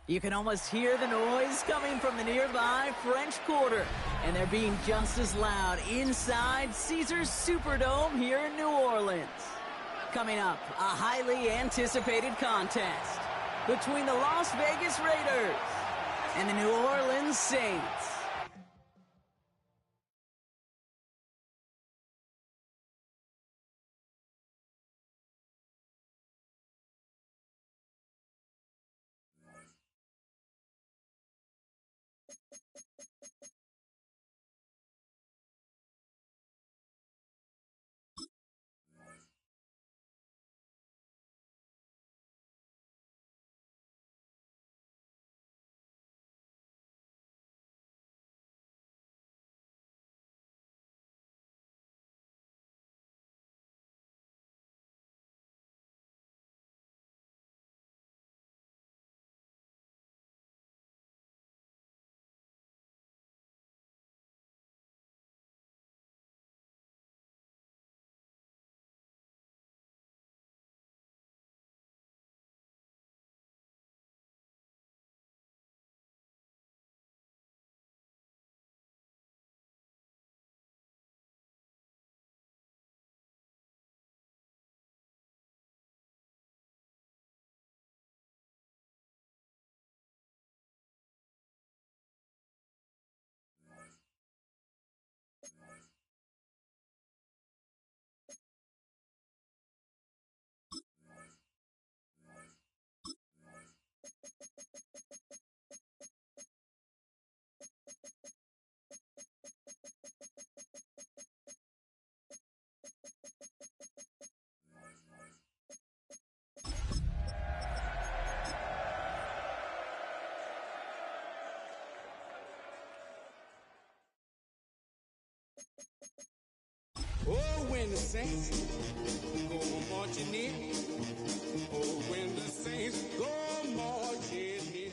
You can almost hear the noise coming from the nearby French Quarter, and they're being just as loud inside Caesars Superdome here in New Orleans. Coming up, a highly anticipated contest between the Las Vegas Raiders and the New Orleans Saints. Oh, when the Saints go marching in. Oh, when the Saints go marching in.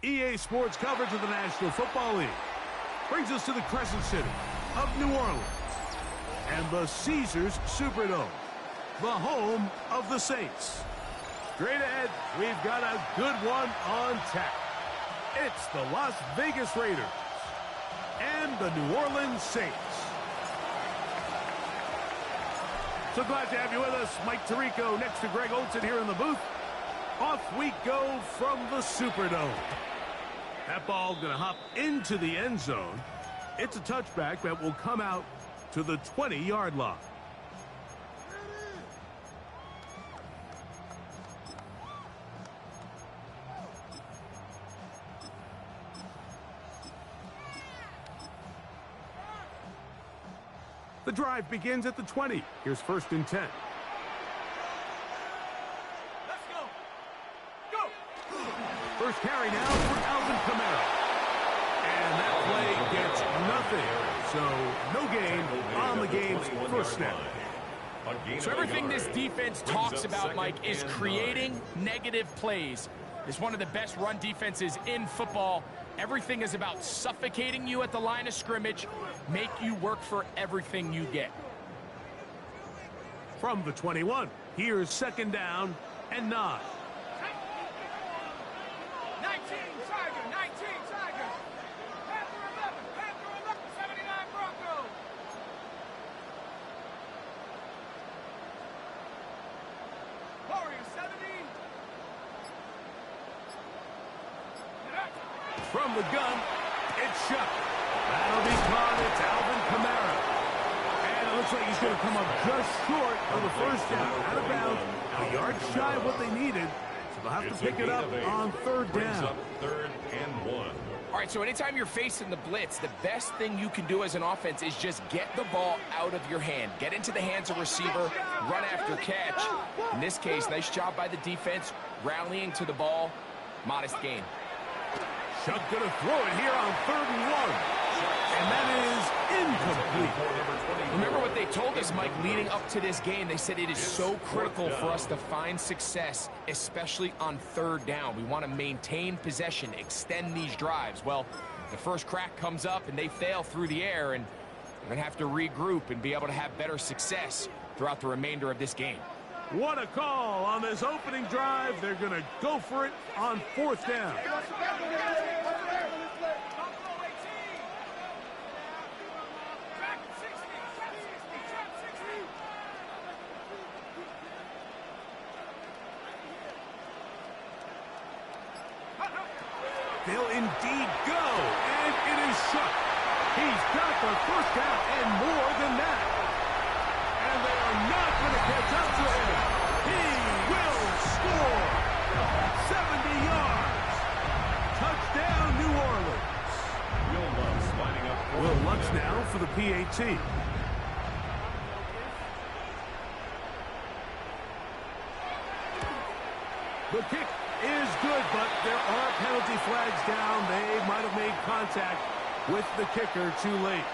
EA Sports coverage of the National Football League brings us to the Crescent City of New Orleans and the Caesars Superdome, the home of the Saints. Straight ahead, we've got a good one on tap. It's the Las Vegas Raiders and the New Orleans Saints. So glad to have you with us. Mike Tirico next to Greg Olson here in the booth. Off we go from the Superdome. That ball going to hop into the end zone. It's a touchback that will come out to the 20-yard line. The drive begins at the 20. Here's 1st and 10. Let's go. Go. First carry now for Alvin Kamara. And that play gets nothing. So no gain on the game's first snap. So everything this defense talks about, Mike, is creating negative plays. It's one of the best run defenses in football. Everything is about suffocating you at the line of scrimmage, make you work for everything you get. From the 21, here's 2nd down and 9. 19 Tiger, 19 Tiger. Panther 11, 79 Broncos. Warriors 70. From the gun, it's shut. That'll be caught. It's Alvin Kamara. And it looks like he's going to come up just short of the first down. Out of bounds. A yard shy of what they needed. So they'll have to pick it up on 3rd down. 3rd and 1. All right, so anytime you're facing the blitz, the best thing you can do as an offense is just get the ball out of your hand. Get into the hands of receiver, run after catch. In this case, nice job by the defense, rallying to the ball. Modest gain. Chuck going to throw it here on 3rd and 1. And that is incomplete. Remember what they told us, Mike, leading up to this game. They said it is so critical for us to find success, especially on 3rd down. We want to maintain possession, extend these drives. Well, the first crack comes up and they fail through the air, and they're going to have to regroup and be able to have better success throughout the remainder of this game. What a call on this opening drive. They're going to go for it on 4th down. They'll indeed go, and it is shut. He's got the 1st down and more than that. And they are not going to catch up to him. He will score. 70 yards. Touchdown, New Orleans. Will Lutz now for the PAT. The kick is good, but there are penalty flags down. They might have made contact with the kicker too late.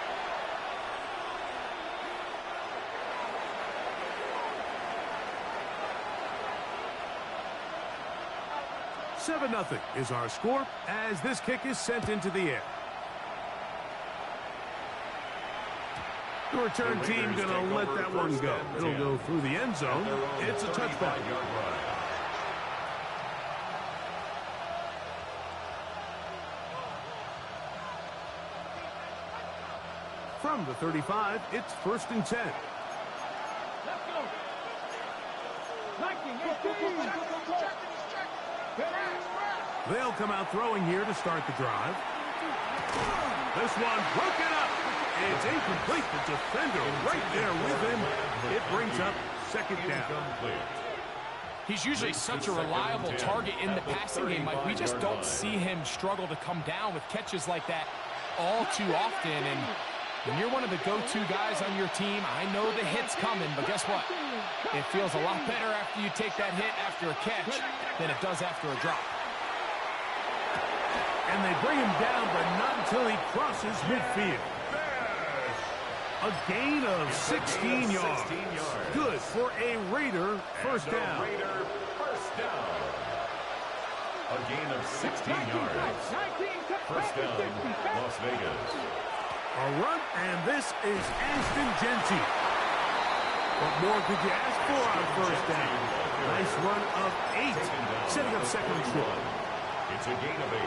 Seven 0 is our score as this kick is sent into the air. The return team going to let that one go. It'll go through the end zone. It's a touchback. From the 35, it's 1st and 10. Let's go. 19, 18. They'll come out throwing here to start the drive. This one broken up. It's incomplete. The defender right there with him. It brings up 2nd down. He's usually such a reliable target in the passing game, Mike. We just don't see him struggle to come down with catches like that all too often. And when you're one of the go-to guys on your team, I know the hit's coming, but guess what? It feels a lot better after you take that hit after a catch than it does after a drop. And they bring him down, but not until he crosses midfield. A gain of 16 yards. Good for a Raider 1st down. A gain of 16 yards. 1st down, Las Vegas. A run, and this is Ashton Genty. What more could you ask for on 1st down? Nice run of 8, setting up 2nd and short. It's a gain of 8.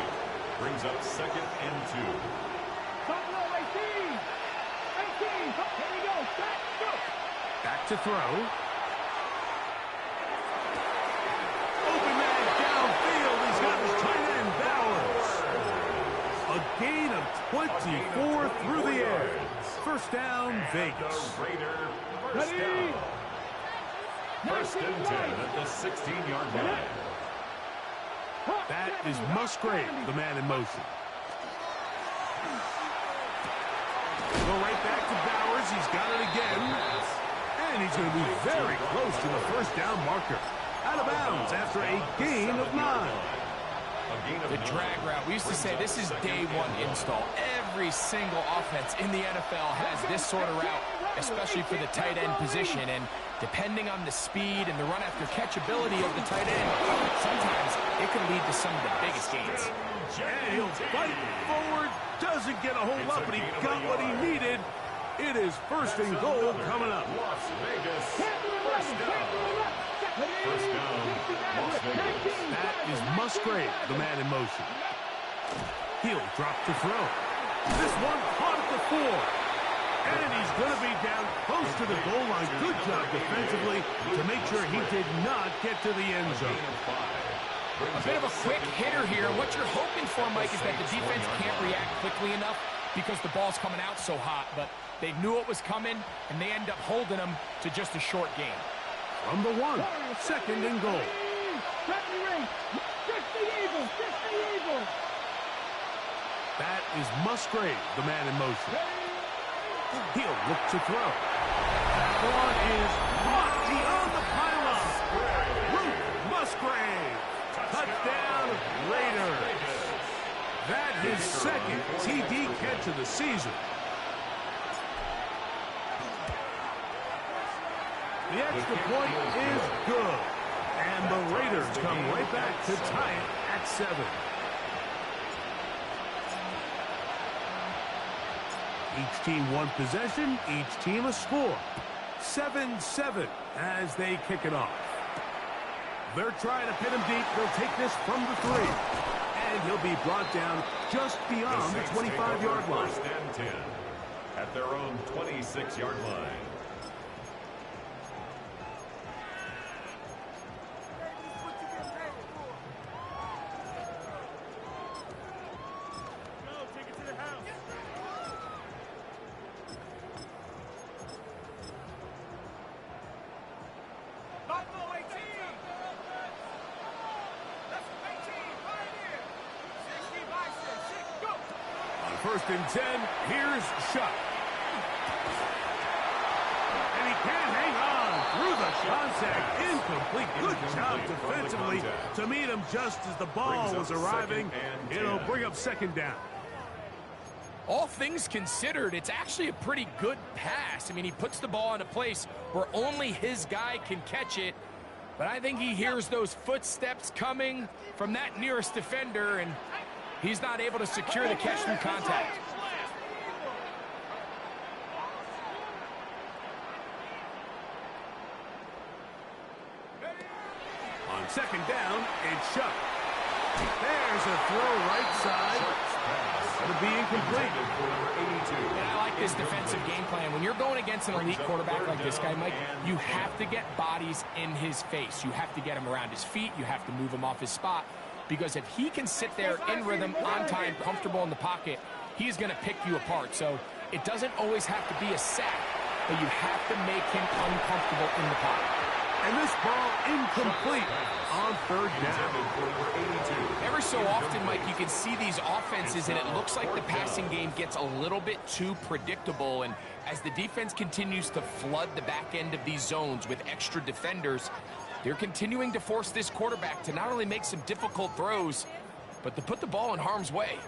Brings up 2nd and 2. Back to throw. Open man downfield. He's got his tight end Bowers. A gain of 24 through the air. 1st down, Vegas. Raider, 1st down. 1st and 10 at the 16-yard line. That is Musgrave, the man in motion. Go right back to Bowers. He's got it again. And he's going to be very close to the 1st down marker. Out of bounds after a gain of 9. The drag route. We used to say this is day one install. Every single offense in the NFL has this sort of route, especially for the tight end position. And depending on the speed and the run after catch ability of the tight end, sometimes it can lead to some of the biggest gains. And he'll fight forward. Doesn't get a whole lot, but he got what he needed. It is 1st and goal coming up. Las Vegas, 1st down. 1st down, Las Vegas. That is Musgrave, the man in motion. He'll drop to throw. This one caught at the 4. And he's going to be down close to the goal line. Good job defensively to make sure he did not get to the end zone. A bit of a quick hitter here. What you're hoping for, Mike, is that the defense can't react quickly enough because the ball's coming out so hot. But they knew it was coming, and they end up holding them to just a short gain. From the 1, 2nd and goal. That is Musgrave, the man in motion. He'll look to throw. That one is caught beyond the pylon. Luke Musgrave. Touchdown, Raiders. That is 2nd TD catch of the season. The extra point is good. And the Raiders come right back to tie it at 7. Each team one possession, each team a score. 7-7 as they kick it off. They're trying to pin him deep. They'll take this from the 3. And he'll be brought down just beyond the 25-yard line. First and 10 at their own 26-yard line. First and 10, here's Shuck. And he can't hang on through the contact. Incomplete. Good job defensively to meet him just as the ball was arriving. It'll bring up second down. All things considered, it's actually a pretty good pass. I mean, he puts the ball in a place where only his guy can catch it. But I think he hears those footsteps coming from that nearest defender, and he's not able to secure the catch through contact. On second down, it's Shuck. There's a throw right side. It'll be incomplete. And I like this defensive game plan. When you're going against an elite quarterback like this guy, Mike, you have to get bodies in his face. You have to get him around his feet. You have to move him off his spot. Because if he can sit there in rhythm, on time, comfortable in the pocket, he's going to pick you apart. So it doesn't always have to be a sack, but you have to make him uncomfortable in the pocket. And this ball incomplete on third down. Every so often, Mike, you can see these offenses, and it looks like the passing game gets a little bit too predictable. And as the defense continues to flood the back end of these zones with extra defenders, they're continuing to force this quarterback to not only make some difficult throws, but to put the ball in harm's way.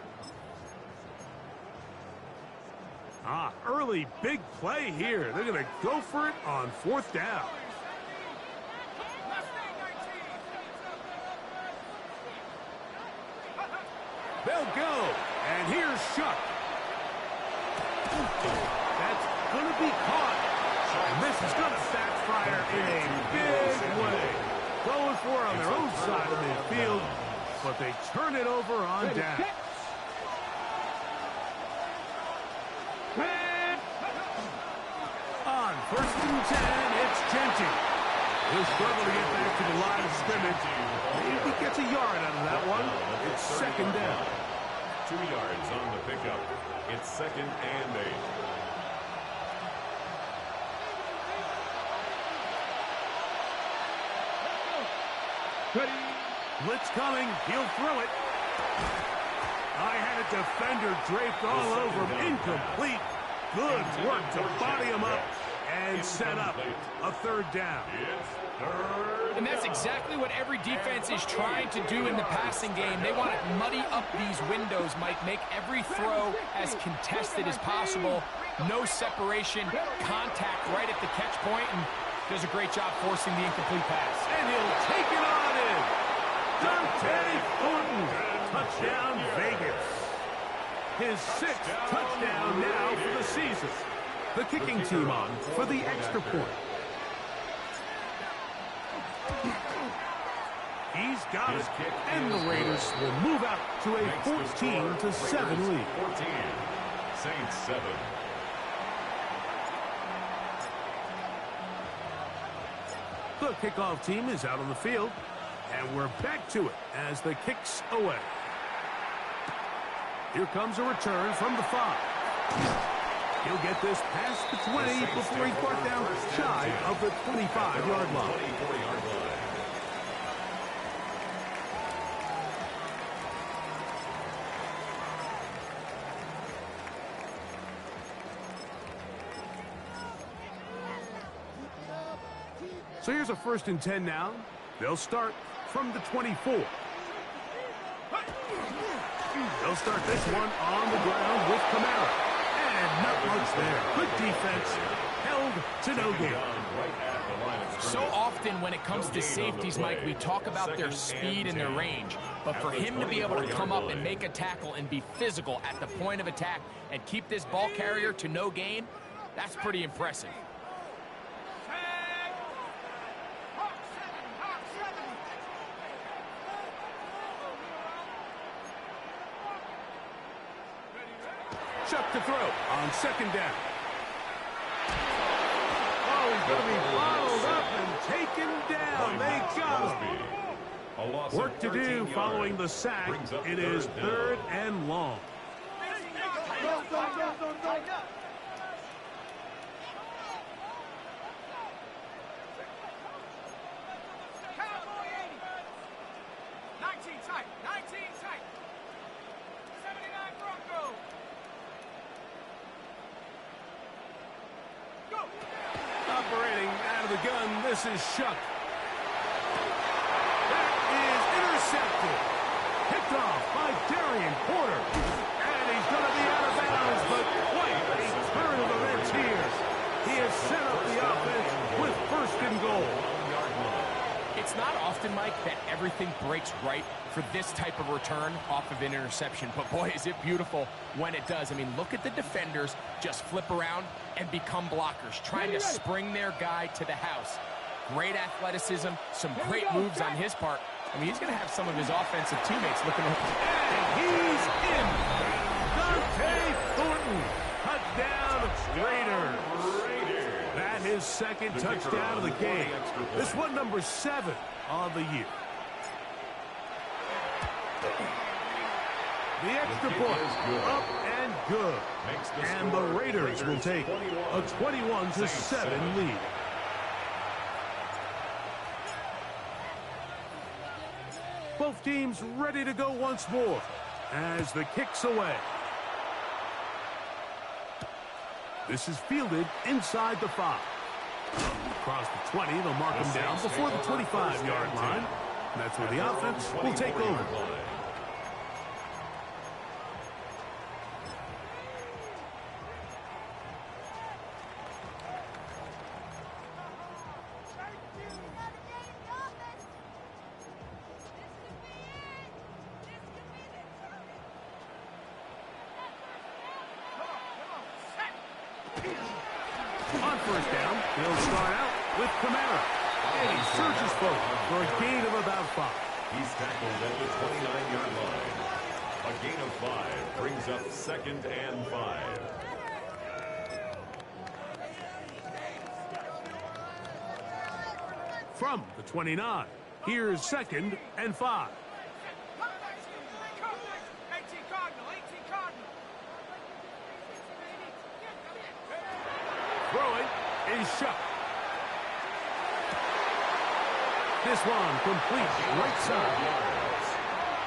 Early big play here. They're going to go for it on fourth down. They'll go. And here's Shuck. That's going to be caught. And this is going to backfire in a big way. Going for it on their own side of midfield, but they turn it over on down. On first and 10, it's Genty. He'll struggle to get back to the line of scrimmage. Maybe he gets a yard out of that one. It's second down. 2 yards on the pickup. It's second and 8. Blitz coming. He'll throw it. I had a defender draped all over him. Incomplete. Good work to body him up and set up a third down. And that's exactly what every defense is trying to do in the passing game. They want to muddy up these windows, Mike, make every throw as contested as possible. No separation, contact right at the catch point, and does a great job forcing the incomplete pass. And he'll take it on in. Dante Thornton. Touchdown, Vegas. His 6th touchdown now for the season. The kicking team on for the extra point. He's got it, and the Raiders will move out to a 14-7 lead. 14, Saints 7. The kickoff team is out on the field, and we're back to it as the kick's away. Here comes a return from the 5. He'll get this past the 20 before he's brought down shy of the 25-yard line. So here's a 1st and 10 now. They'll start from the 24. They'll start this one on the ground with Kamara. And not much there. Good defense. Held to no gain. So often when it comes to safeties, Mike, we talk about their speed and their range. But for him to be able to come up and make a tackle and be physical at the point of attack and keep this ball carrier to no gain, that's pretty impressive. Chuck to throw on second down. Oh, he's going to be followed up and taken down. They got him. Work to do following the sack. It is third and long. Operating out of the gun, this is Shuck. That is intercepted. Picked off by Darian Porter. And he's going to be out of bounds, but quite a turn of events here. He has set up the offense with first and goal. It's not often, Mike, that everything breaks right for this type of return off of an interception. But, boy, is it beautiful when it does. I mean, look at the defenders just flip around and become blockers, trying to spring their guy to the house. Great athleticism, some great moves on his part. I mean, he's going to have some of his offensive teammates looking over. And he's in. Dante Thornton. Touchdown, Raiders. That is second touchdown of the game. This one number 7 on the year. The extra point up and good. And the Raiders will take a 21-7 lead. Both teams ready to go once more as the kick's away. This is fielded inside the 5. Across the 20, they'll mark him down before the 25-yard line. And that's where the offense will take over. On first down, he'll start out with Kamara. And he surges forward for a gain of about 5. He's tackled at the 29-yard line. A gain of 5 brings up second and 5. From the 29, here's second and 5. Throwing is Shuck. This one complete right side.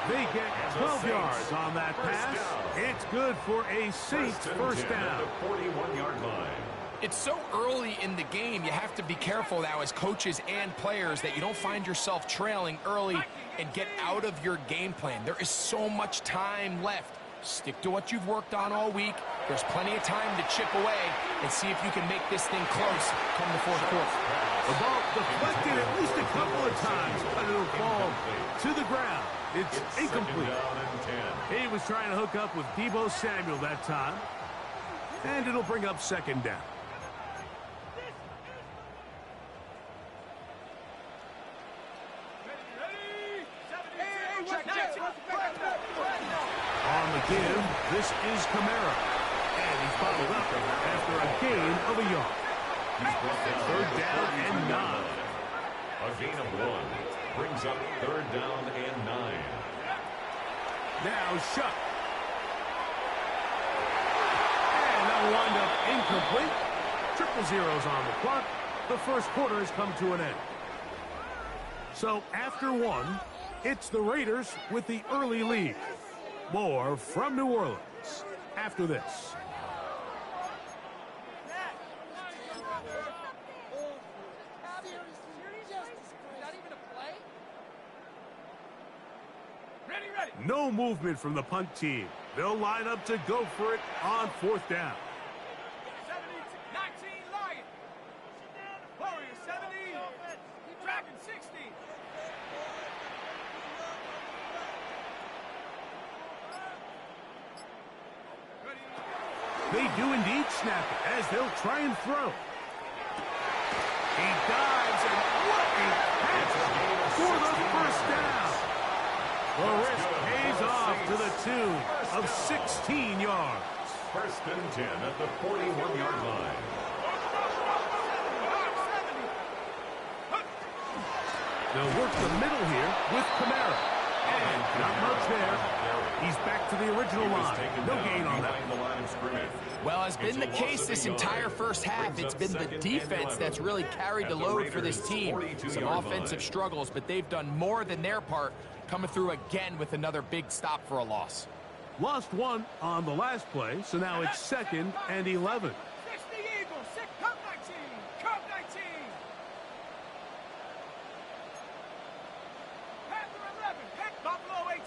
They get 12 yards on that pass. It's good for a Saints first down. 41-yard line. It's so early in the game, you have to be careful now as coaches and players that you don't find yourself trailing early and get out of your game plan. There is so much time left. Stick to what you've worked on all week. There's plenty of time to chip away and see if you can make this thing close come the fourth quarter. The ball deflected at least a couple of times, but it'll fall to the ground. It's incomplete. He was trying to hook up with Deebo Samuel that time. And it'll bring up second down. On the give, this is Kamara. And he's followed up after a gain of a yard. He's brought down third down and 9. A gain of 1 brings up third down and 9. Now Shuck. And that'll wind up incomplete. Triple zeros on the clock. The first quarter has come to an end. So after 1, it's the Raiders with the early lead. More from New Orleans after this. No movement from the punt team. They'll line up to go for it on fourth down. 19 Lions. Warriors 70. Dragon 60. They do indeed snap it as they'll try and throw. He dives and what a catch for the first down. The risk pays off to the tune of 16 yards. First and 10 at the 41-yard line. They'll work the middle here with Kamara. And not much there. He's back to the original line. No gain on that. Well, has been the case this entire first half. It's been the defense that's really carried the load for this team. Some offensive struggles, but they've done more than their part, coming through again with another big stop for a loss. Lost one on the last play, so now it's 2nd and 11. 60 Eagles, 6, come 19, come 19. Panther 11, Buffalo 18.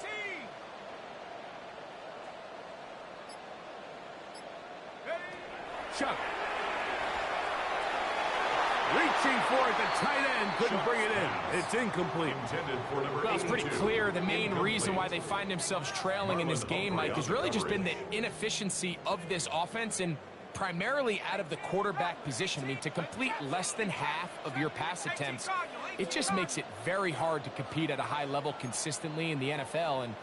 Chuck. Reaching for it, the tight end couldn't bring it in. It's incomplete. Well, it's pretty clear the main reason why they find themselves trailing in this game, Mike, has really just been the inefficiency of this offense and primarily out of the quarterback position. I mean, to complete less than half of your pass attempts, it just makes it very hard to compete at a high level consistently in the NFL. And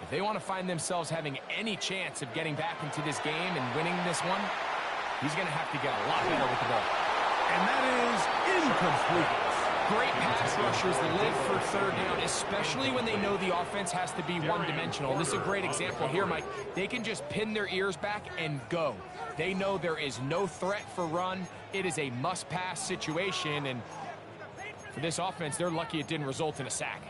if they want to find themselves having any chance of getting back into this game and winning this one, he's going to have to get a lot better with the ball. And that is incomplete. Great pass rushers live for third down, especially when they know the offense has to be one-dimensional. This is a great example here, Mike. They can just pin their ears back and go. They know there is no threat for run. It is a must-pass situation, and for this offense, they're lucky it didn't result in a sack.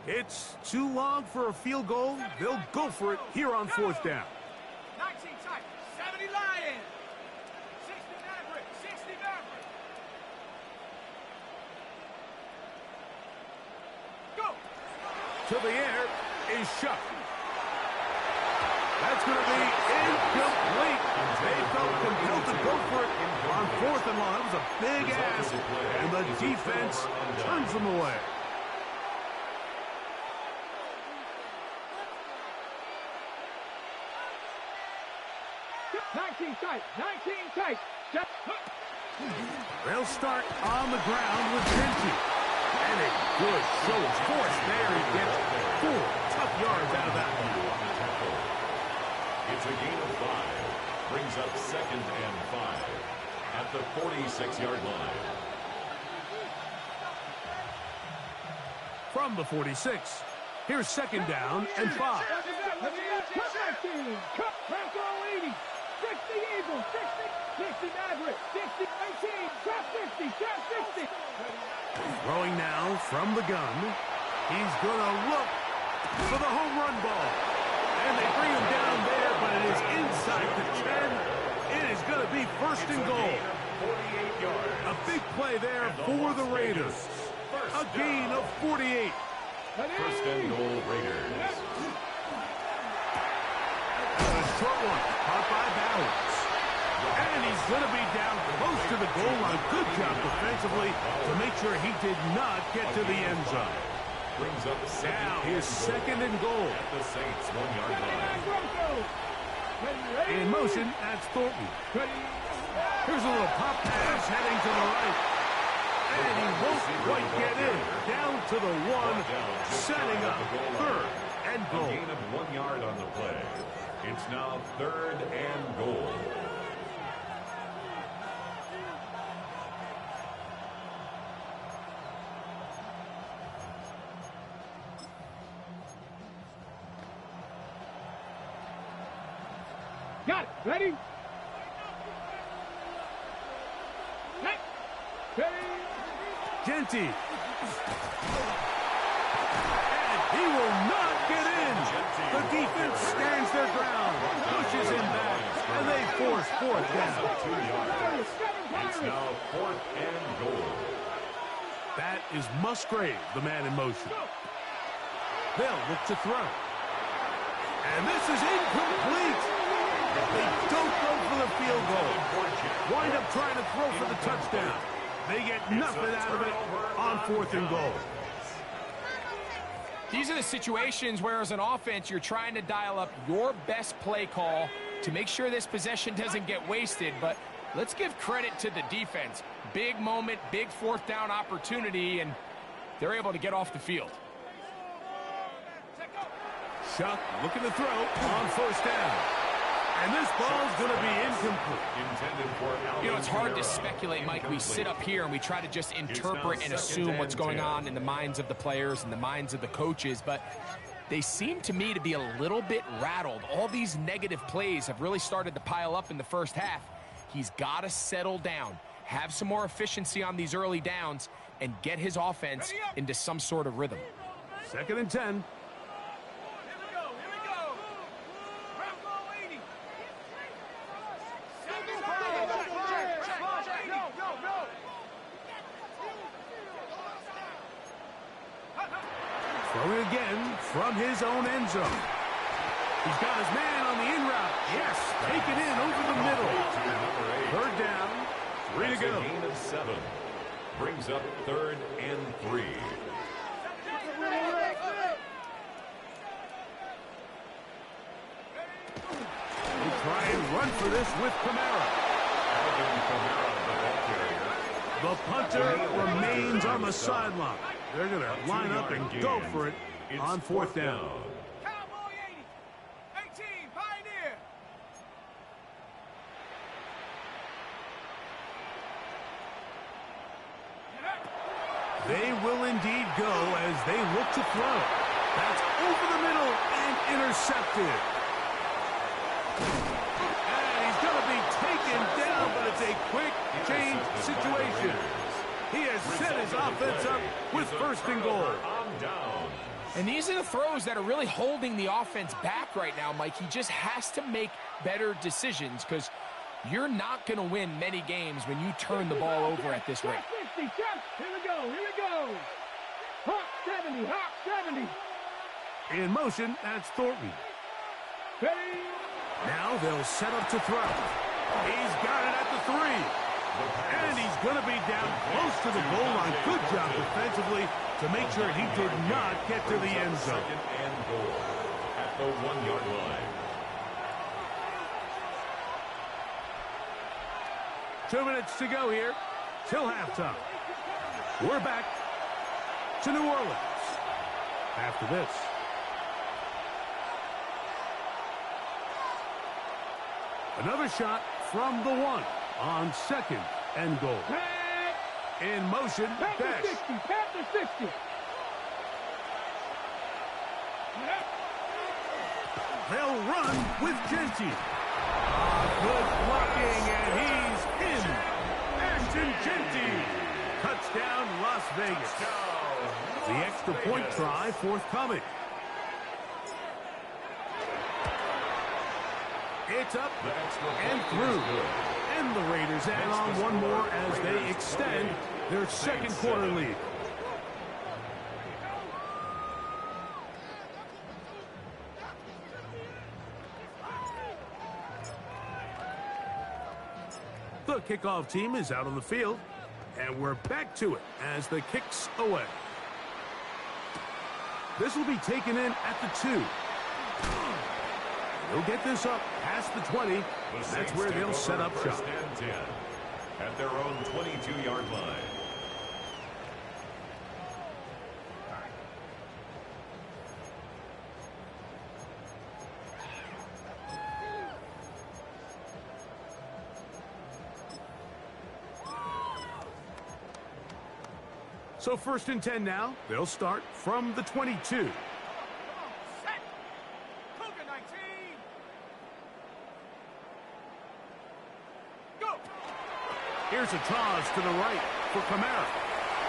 It's too long for a field goal. They'll go for it here on 4th down. 19 tight, 70 Lions. 60 Maverick, 60 Maverick. Go. To the air is Shuck. That's going to be incomplete. They felt compelled to go for it on 4th and long. That was a big ask, and the defense turns them away. Tight, 19 tight. They'll start on the ground with Genty. And a good show of force there. He gets 4 tough yards out of that one. It's a gain of 5. Brings up 2nd and 5 at the 46-yard line. From the 46, here's 2nd down and 5. 60 Eagles, 60 Maverick, 60, 18, trap 60, trap 60. Throwing now from the gun. He's going to look for the home run ball. And they bring him down there, but it is inside the 10. It is going to be 1st and goal. 48 yards. A big play there for the Raiders. A gain of 48. 1st and goal, Raiders. A short one, caught by Bowers. And he's going to be down close to the goal line. Good job defensively to make sure he did not get to the end zone. Brings up Now here's 2nd and goal. at the Saints' 1-yard line. In motion, that's Thornton. Here's a little pop pass heading to the right. And he won't quite get in. Down to the 1, setting up 3rd and A goal. gain of 1 yard on the play. It's now 3rd and goal. Got it. Ready? Genty. And he will not get in. The defense stands their ground, pushes him back, and they force 4th down. 2 yards. It's now 4th and goal. That is Musgrave, the man in motion. They'll look to throw. And this is incomplete. They don't go for the field goal. Wind up trying to throw for the touchdown. They get nothing out of it on 4th and goal. These are the situations where, as an offense, you're trying to dial up your best play call to make sure this possession doesn't get wasted. But let's give credit to the defense. Big moment, big 4th down opportunity, and they're able to get off the field. Shuck looking to throw on first down. And this ball's going to be incomplete. You know, it's hard to speculate, Mike. We sit up here and we try to just interpret and assume what's going on in the minds of the players and the minds of the coaches, but they seem to me to be a little bit rattled. All these negative plays have really started to pile up in the first half. He's got to settle down, have some more efficiency on these early downs, and get his offense into some sort of rhythm. 2nd and 10. Throwing again from his own end zone. He's got his man on the in route. Yes, take it in over the middle. 3rd down, 3 to go. Gain of 7 brings up 3rd and 3. They try and run for this with Kamara. The punter remains on the sideline. They're going to line up and go for it on 4th down. Cowboy 80. 18, Pioneer. They will indeed go as they look to throw. That's over the middle and intercepted. And he's going to be taken down, but it's a quick change situation. He has set his offense up with 1st and goal. And these are the throws that are really holding the offense back right now, Mike. He just has to make better decisions because you're not going to win many games when you turn the ball over at this rate. 60, check. Here we go. Hawk 70, Hawk 70. In motion, that's Thornton. Ready. Now they'll set up to throw. He's got it at the 3. And he's going to be down close to the goal line. Good job defensively to make sure he did not get to the end zone. 2nd and goal at the 1-yard line. 2 minutes to go here till halftime. We're back to New Orleans after this. Another shot from the 1 on 2nd and goal. In motion, Dash. 60, Panther 60. They'll run with Genty. Good blocking, and he's in. Ashton Genty. Touchdown, Las Vegas. The extra point try forthcoming. It's up and through. And the Raiders add on one more as they extend their 2nd quarter lead. The kickoff team is out on the field, and we're back to it as the kick's away. This will be taken in at the 2. They'll get this up past the 20. That's where they'll set up shop. 1st and 10 at their own 22-yard line. So 1st and 10 now. They'll start from the 22. Set. Cougar 19. Go. Here's a toss to the right for Kamara.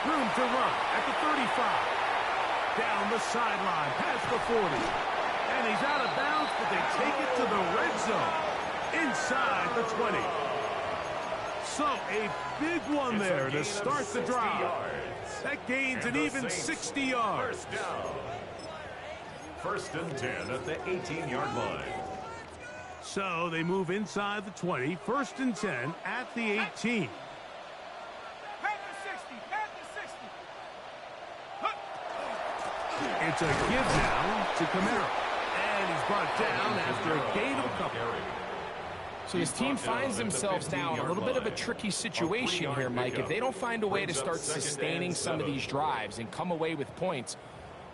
Room to run at the 35. Down the sideline, past the 40. And he's out of bounds, but they take it to the red zone. Inside the 20. So a big one there to start the drive. That gains an even 60 yards. 1st down. 1st and 10 at the 18-yard line. So they move inside the 20. 1st and 10 at the 18. Panther 60, Panther 60. It's a give now to Kamara. And he's brought down after a gain of a couple. So this team finds themselves now in a little bit of a tricky situation here, Mike. If they don't find a way to start sustaining some of these drives and come away with points,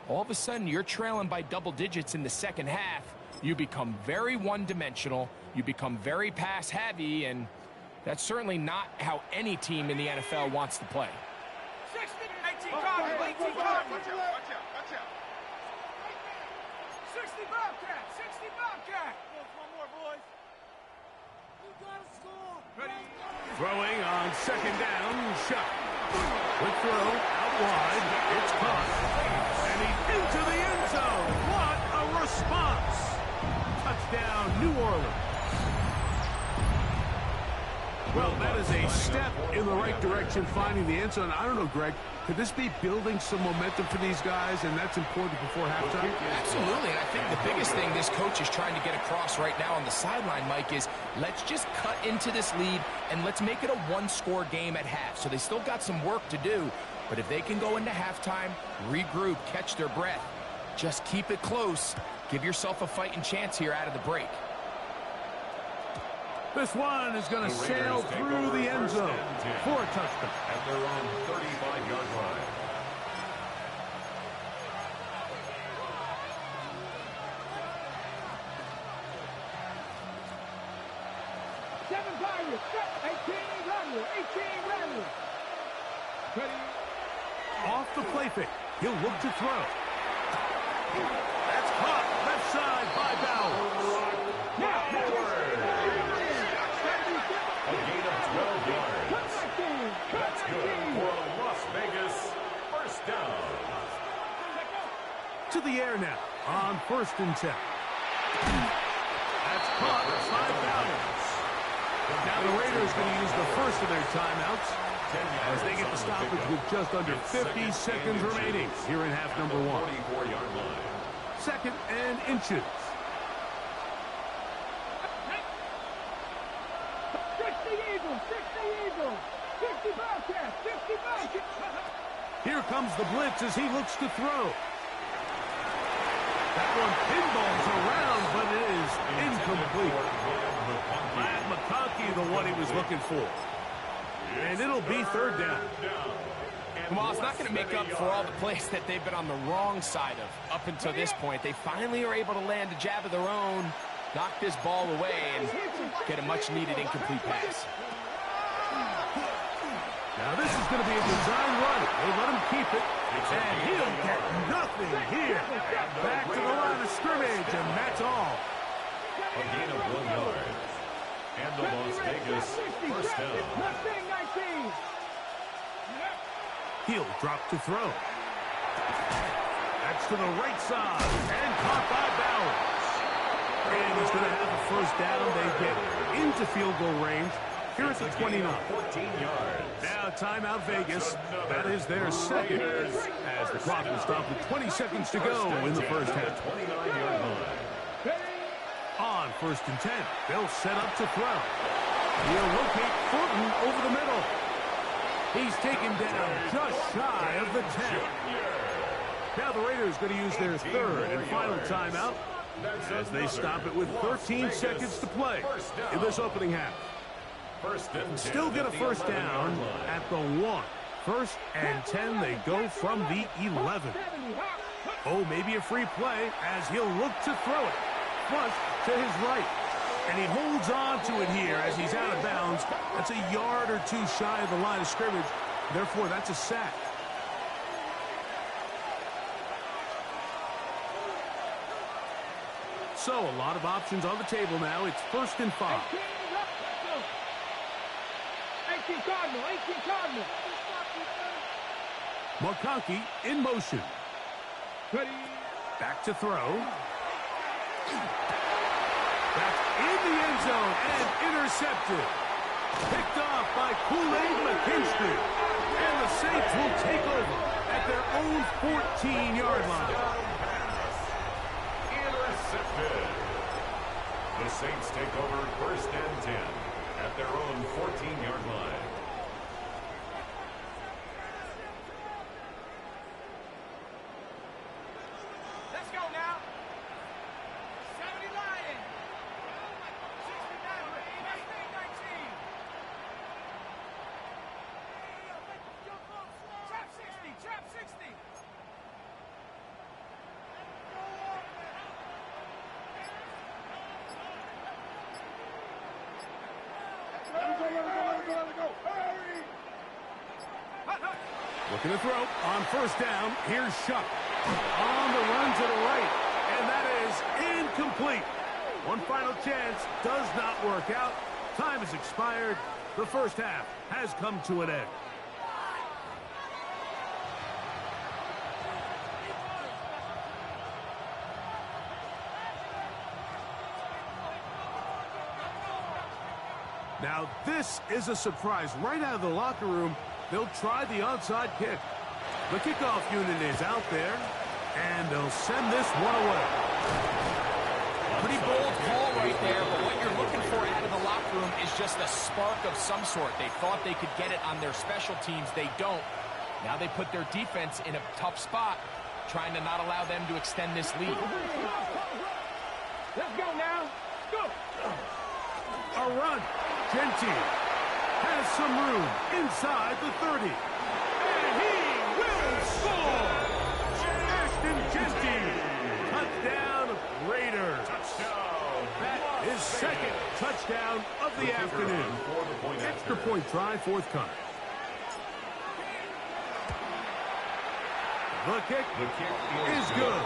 all of a sudden you're trailing by double digits in the second half. You become very one-dimensional. You become very pass-heavy, and that's certainly not how any team in the NFL wants to play. 18 Cardinals, 18 Cardinals. Watch out. 60 Bobcat, 60 Bobcat. One more, boys. You gotta score. Ready. Throwing on second down, shot. Quick throw, out wide, it's caught. And he's into the end zone. What a response. Touchdown, New Orleans. Well, that is a step in the right direction, finding the end zone. I don't know, Greg, could this be building some momentum for these guys, and that's important before halftime? Absolutely, and I think the biggest thing this coach is trying to get across right now on the sideline, Mike, is let's just cut into this lead, and let's make it a one-score game at half. So they still got some work to do, but if they can go into halftime, regroup, catch their breath, just keep it close, give yourself a fighting chance here out of the break. This one is going to sail through the end zone for a touchdown. At their own 35-yard line. Seven Pirates, 18 Rebels, 18 Rebels. Ready. Off the play fake. He'll look to throw. That's caught left side by Bowers. A gain of 12 yards. That's good for Las Vegas. First down. To the air now on 1st and 10. That's caught by Bowers. Now the Raiders going to use the first of their timeouts as they get the stoppage with just under 50 seconds remaining here in half number 1. 44-yard line. 2nd and inches. 60 Bobcats, 60 Bobcats. Here comes the blitz as he looks to throw. That one pinballs around, but it is incomplete. Matt McConkey, the one he was looking for. And it'll be 3rd down. And while it's not going to make up for all the plays that they've been on the wrong side of up until this point, they finally are able to land a jab of their own, knock this ball away, and get a much-needed incomplete pass. Now this is going to be a design run. They let him keep it, and he'll get nothing here. Back to the line of scrimmage, and that's all. A gain of 1 yard. And the Las Vegas first down. He'll drop to throw. That's to the right side, and caught by Bowers. And he's going to have a first down. They get into field goal range. Here at the 29. 14 yards. Now timeout Vegas. That is their second as the clock will stop with 20 seconds to go in the first half. 29-yard line. On 1st and 10, they'll set up to throw. He'll locate Thornton over the middle. He's taken down just shy of the 10. Now the Raiders going to use their 3rd and final timeout as they stop it with 13 seconds to play in this opening half. Still get a first down at the 1. 1st and 10, they go from the 11. Oh, maybe a free play as he'll look to throw it. Flush to his right. And he holds on to it here as he's out of bounds. That's a yard or 2 shy of the line of scrimmage. Therefore, that's a sack. So, a lot of options on the table now. It's 1st and 5. 18 Cardinal, 18 Cardinal. McConkey in motion. Ready. Back to throw. That's in the end zone and intercepted. Picked off by Kool-Aid McKinstry. And the Saints will take over at their own 14-yard line. Intercepted. The Saints take over 1st and 10 at their own 14-yard line. Let's go now. 70 Lions. 69. Looking to throw on first down. Here's Shuck. On the run to the right. And that is incomplete. One final chance. Does not work out. Time has expired. The first half has come to an end. Now, this is a surprise. Right out of the locker room, they'll try the onside kick. The kickoff unit is out there, and they'll send this one away. Pretty bold call right there, but what you're looking for out of the locker room is just a spark of some sort. They thought they could get it on their special teams. They don't. Now they put their defense in a tough spot, trying to not allow them to extend this lead. Let's go now. Go. A run. Genty has some room inside the 30. And he will score! Ashton Genty. Touchdown, Raiders. That is second touchdown of the afternoon. Extra point try forthcoming. The kick is good.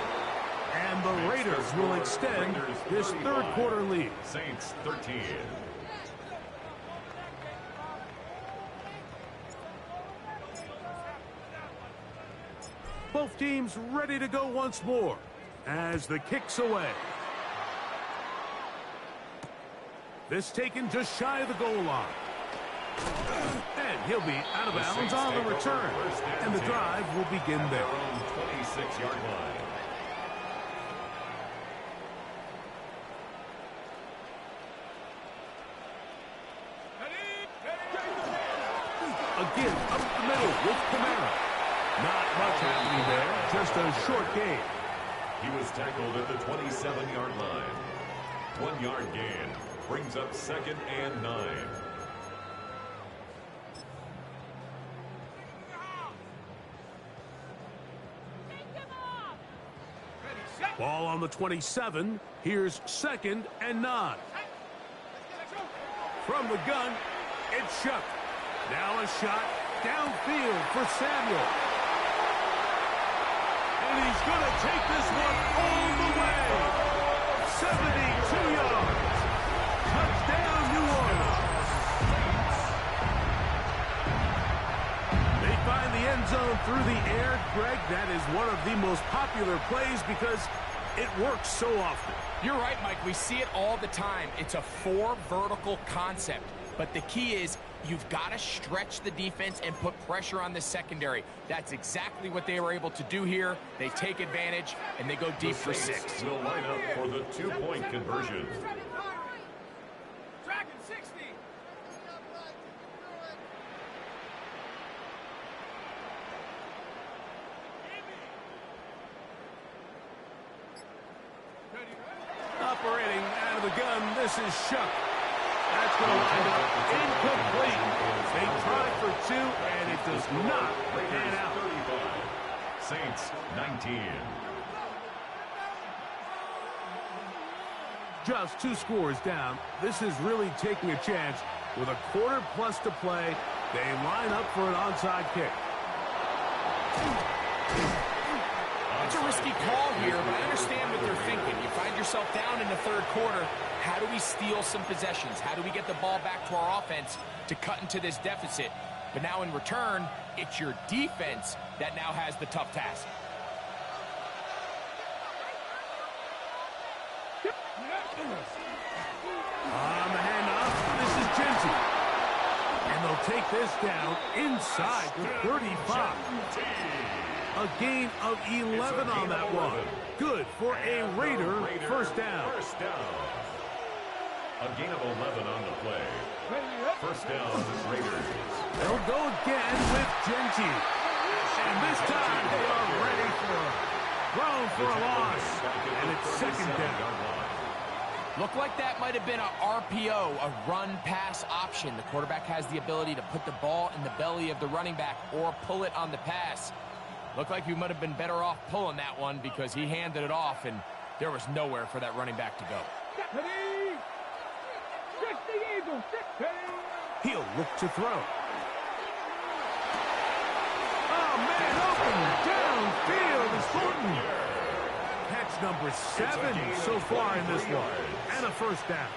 And the Raiders will extend this third quarter lead. Saints 13. Both teams ready to go once more as the kick's away. This taken just shy of the goal line. And he'll be out of bounds on the return. And the drive will begin there. 26-yard line. Again, up the middle with Kamara. Not much happening there, just a short gain. He was tackled at the 27-yard line. 1 yard gain brings up 2nd and 9. Ball on the 27. Here's 2nd and 9. From the gun, it's Shuck. Now a shot downfield for Samuel. And he's going to take this one all the way. 72 yards. Touchdown, New Orleans. They find the end zone through the air. Greg, that is one of the most popular plays because it works so often. You're right, Mike. We see it all the time. It's a 4 vertical concept. But the key is you've got to stretch the defense and put pressure on the secondary. That's exactly what they were able to do here. They take advantage, and they go deep for 6. Will line up for the 2-point conversion. Tracking 60. Operating out of the gun, this is Shuck. That's going to wind up incomplete. They tried for 2, and it does not pan out. 35. Saints 19. Just 2 scores down. This is really taking a chance. With a quarter plus to play, they line up for an onside kick. It's a risky call here, but I understand what they're thinking. You find yourself down in the third quarter. How do we steal some possessions? How do we get the ball back to our offense to cut into this deficit? But now in return, it's your defense that now has the tough task. On the handoff, this is Genty. And they'll take this down inside the 35. A gain of 11 on that one. Good for a Raider first down. A gain of 11 on the play. First down, Raiders. They'll go again with Genty. And this time they are ready for a throw for a loss. And it's 2nd down. Looked like that might have been a RPO, a run-pass option. The quarterback has the ability to put the ball in the belly of the running back or pull it on the pass. Looked like he might have been better off pulling that one because he handed it off, and there was nowhere for that running back to go. He'll look to throw. Oh, man, open downfield is Thornton. Catch number 7 so far in this one. And a first down.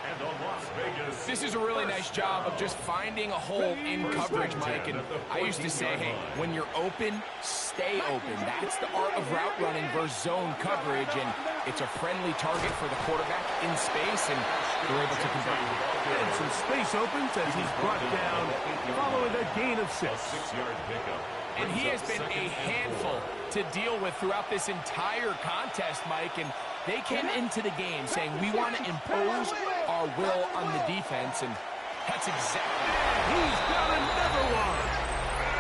This is a really nice job of just finding a hole in coverage, Mike. And I used to say, hey, when you're open, stay open. That's the art of route running versus zone coverage. And it's a friendly target for the quarterback in space, and they're able to convert. And some space opens as he's brought down following a gain of 6. 6-yard pickup. And he has been a handful to deal with throughout this entire contest, Mike. And they came into the game saying, we want to impose our will on the defense, and that's exactly it. He's got another one.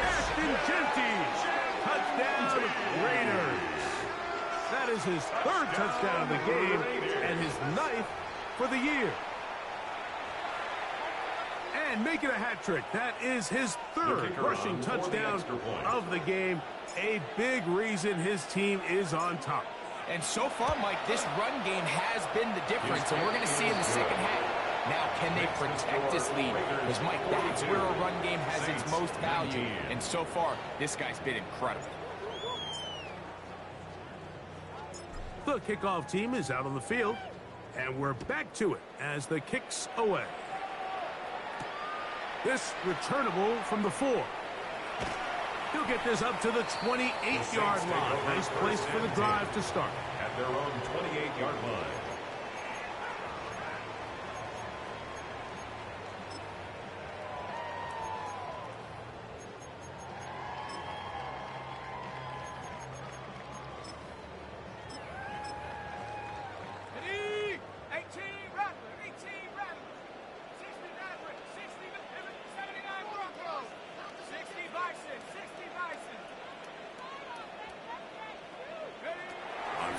Ashton Genty. Touchdown, Raiders. That is his 3rd touchdown of the game and his 9th for the year. And making a hat trick. That is his 3rd rushing touchdown of the game. A big reason his team is on top. And so far, Mike, this run game has been the difference, and we're going to see in the second half. Now, can they protect this lead? Because, Mike, that's where a run game has its most value. And so far, this guy's been incredible. The kickoff team is out on the field, and we're back to it as the kick's away. This returnable from the 4. He'll get this up to the 28-yard line. Nice place for the drive to start. At their own 28-yard line.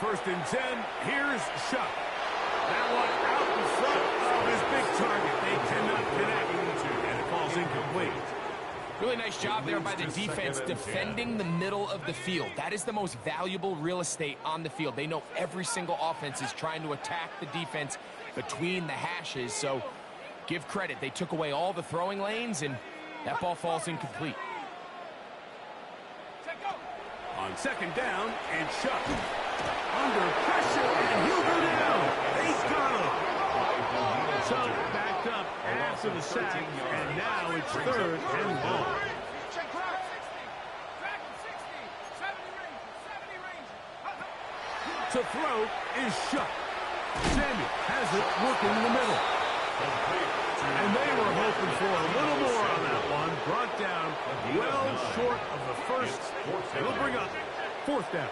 First and 10, here's Shuck. That one out in front of his big target. They cannot connect, and it falls incomplete. Really nice job there by the defense defending the middle of the field. That is the most valuable real estate on the field. They know every single offense is trying to attack the defense between the hashes, so give credit. They took away all the throwing lanes, and that ball falls incomplete. On second down, and Shuck. Under pressure, and he'll go down. They've got him. So backed up after the sack, and now it's 3rd and long. To throw is Shuck. Samuel has it working in the middle. And they were hoping for a little more on that one. Brought down well short of the first. It'll bring up 4th down.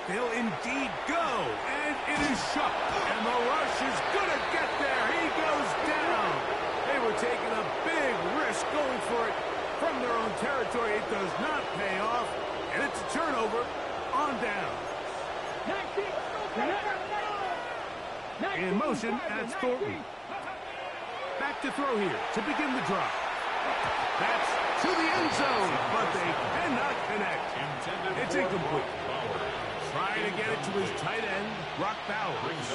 They'll indeed go, and it is Shuck, and the rush is going to get there. He goes down. They were taking a big risk going for it from their own territory. It does not pay off, and it's a turnover on down. In motion, that's Thornton. Back to throw here to begin the drive. That's to the end zone, but they cannot connect. It's incomplete. Trying to get it to his tight end, Brock Bowers.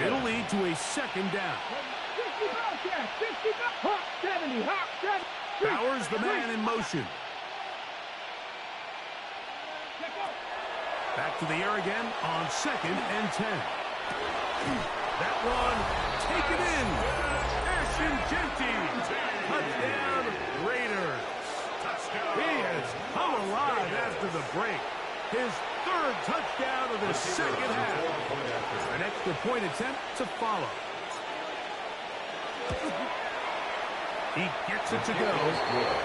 It'll lead to a 2nd down. Bowers, the man in motion. Back to the air again on 2nd and 10. That one taken in. Ashton Genty. Touchdown, Raiders. He has come alive after the break. His 3rd touchdown of the second half. An extra point attempt to follow. He gets it to go.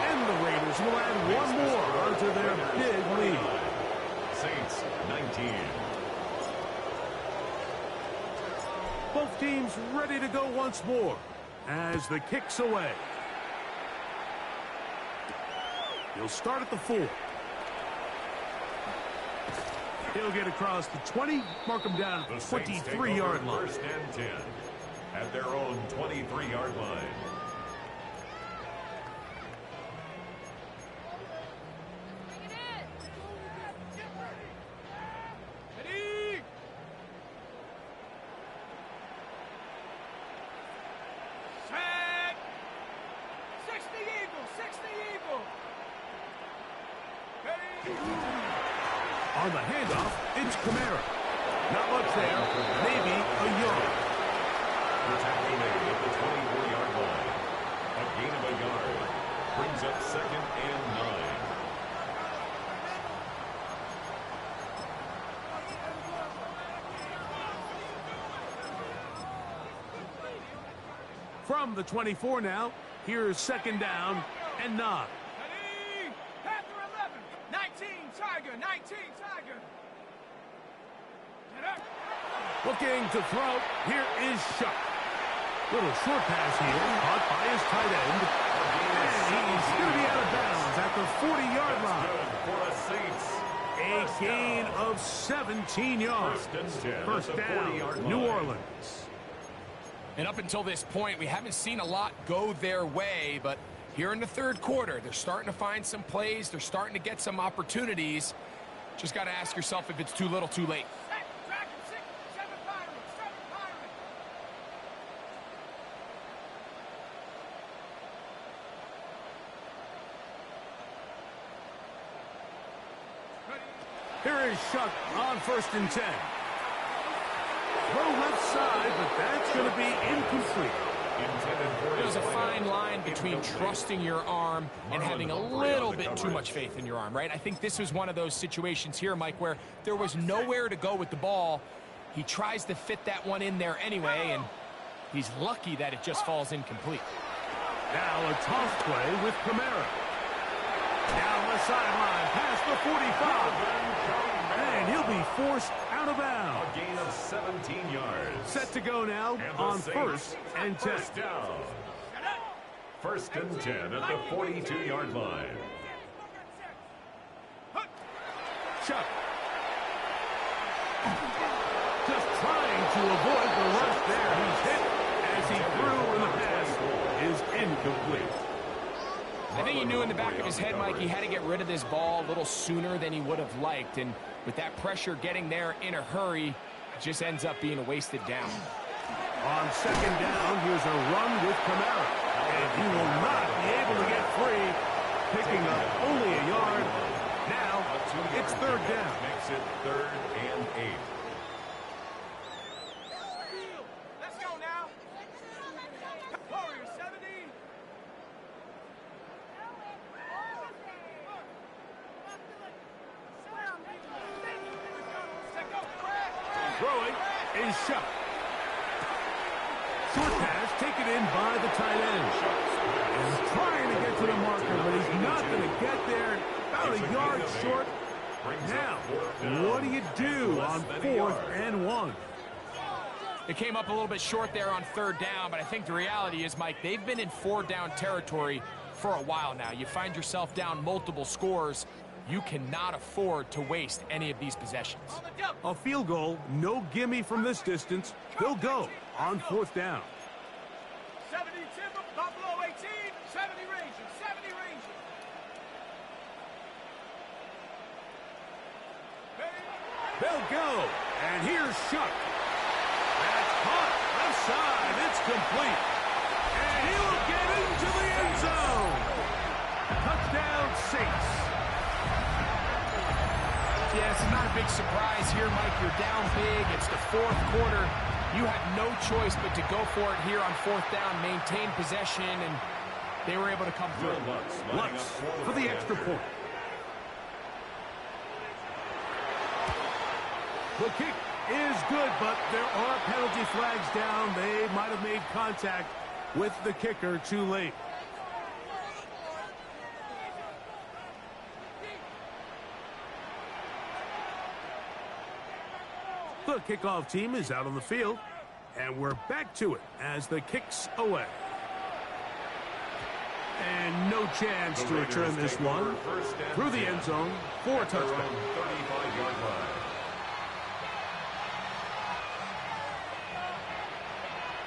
And the Raiders will add one more onto their big lead. Saints 19. Both teams ready to go once more as the kick's away. He'll start at the 4. He'll get across the 20, mark him down at the 23-yard line. First and 10 at their own 23-yard line. On the handoff, it's Kamara. Not much there, maybe a yard. The tackle made at the 24-yard line. A gain of a yard brings up 2nd and 9. From the 24 now, here's 2nd down and 9. Panther 11, 19, Tiger, 19, Tiger. Get up. Looking to throw, here is Shuck. Little short pass here, caught by his tight end. And he's going to be out of bounds at the 40-yard line. For the Saints. A gain of 17 yards. First down, New Orleans. And up until this point, we haven't seen a lot go their way, but here in the third quarter, they're starting to find some plays. They're starting to get some opportunities. Just got to ask yourself if it's too little, too late. Dragon 6, 7 Pirates, 7 Pirates. Here is Shuck on 1st and 10. Throw left side, but that's going to be incomplete. There's a fine line between trusting your arm and having a little bit too much faith in your arm, right? I think this was one of those situations here, Mike, where there was nowhere to go with the ball. He tries to fit that one in there anyway, and he's lucky that it just falls incomplete. Now a toss play with Kamara. Down the sideline, past the 45. And he'll be forced out of bounds. A gain of 17 yards. Set to go now on 1st and 10. First down. 1st and 10 at the 42-yard line. Chuck. Just trying to avoid the rush there. He's hit as he threw, and the pass is incomplete. I think he knew in the back of his head, Mike, he had to get rid of this ball a little sooner than he would have liked. And with that pressure getting there in a hurry, it just ends up being a wasted down. On 2nd down, here's a run with Kamara. And he will not be able to get free, picking up only a yard. Now, it's 3rd down. Makes it 3rd and 8. Let's go now. Warriors 70. Throwing is Shuck. Short pass taken in by the tight end. And trying to get to the marker, but he's not going to get there. About a yard short. Now, what do you do on 4th and 1? It came up a little bit short there on 3rd down, but I think the reality is, Mike, they've been in 4-down territory for a while now. You find yourself down multiple scores. You cannot afford to waste any of these possessions. A field goal, no gimme from this distance. They'll go on 4th down. 70 Timber, Buffalo 18, 70 Rangers, 70 Rangers. They'll go, and here's Shuck. That's caught, left side, it's complete. And he'll get into the end zone. Touchdown, Saints. Yeah, it's not a big surprise here, Mike. You're down big. It's the 4th quarter. You have no choice but to go for it here on 4th down, maintain possession, and they were able to come through. Lutz for the extra point. The kick is good, but there are penalty flags down. They might have made contact with the kicker too late. The kickoff team is out on the field, and we're back to it as the kick's away. And no chance to return this one through the end zone for a touchdown. 35-yard line.